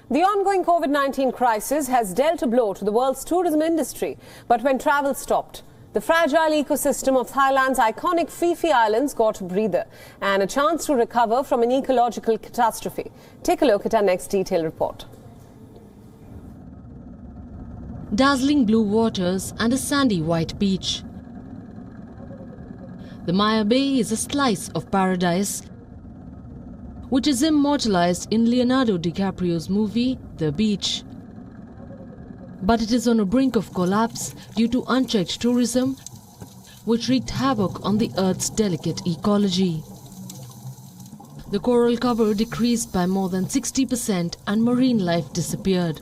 The ongoing COVID-19 crisis has dealt a blow to the world's tourism industry. But when travel stopped, the fragile ecosystem of Thailand's iconic Phi Phi Islands got a breather and a chance to recover from an ecological catastrophe. Take a look at our next detailed report. Dazzling blue waters and a sandy white beach. The Maya Bay is a slice of paradise, which is immortalized in Leonardo DiCaprio's movie The Beach. But it is on a brink of collapse due to unchecked tourism, which wreaked havoc on the Earth's delicate ecology. The coral cover decreased by more than 60% and marine life disappeared.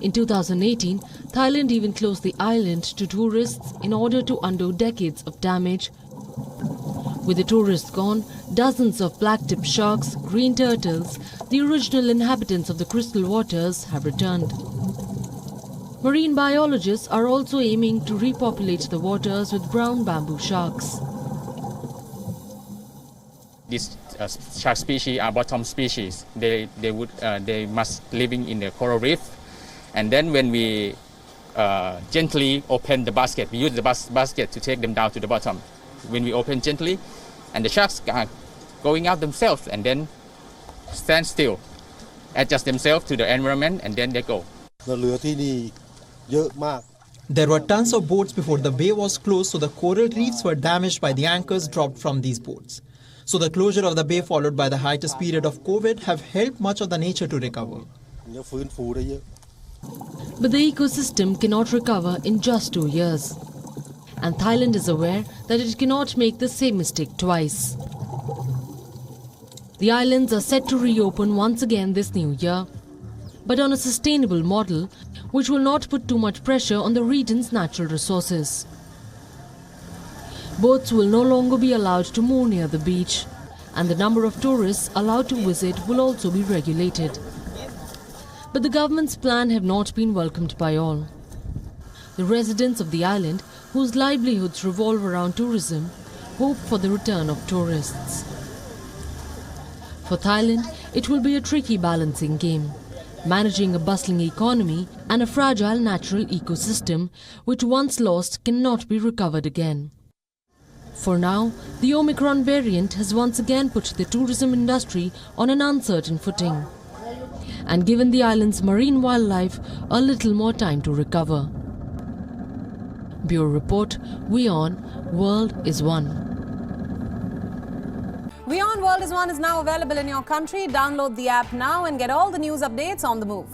In 2018, Thailand even closed the island to tourists in order to undo decades of damage. With the tourists gone, dozens of black-tipped sharks, green turtles, the original inhabitants of the crystal waters, have returned. Marine biologists are also aiming to repopulate the waters with brown bamboo sharks. These shark species are bottom species. They must living in the coral reef. And then when we gently open the basket, we use the basket to take them down to the bottom. When we open gently, and the sharks are going out themselves and then stand still, adjust themselves to the environment, and then they go. There were tons of boats before the bay was closed, so the coral reefs were damaged by the anchors dropped from these boats. So the closure of the bay followed by the hiatus period of COVID have helped much of the nature to recover. But the ecosystem cannot recover in just 2 years. And Thailand is aware that it cannot make the same mistake twice. The islands are set to reopen once again this new year, but on a sustainable model which will not put too much pressure on the region's natural resources. Boats will no longer be allowed to moor near the beach, and the number of tourists allowed to visit will also be regulated. But the government's plan have not been welcomed by all. The residents of the island, whose livelihoods revolve around tourism, hope for the return of tourists. For Thailand, it will be a tricky balancing game, managing a bustling economy and a fragile natural ecosystem which once lost cannot be recovered again. For now, the Omicron variant has once again put the tourism industry on an uncertain footing and given the island's marine wildlife a little more time to recover. Bureau Report, WION World is One. WION World is One is now available in your country. Download the app now and get all the news updates on the move.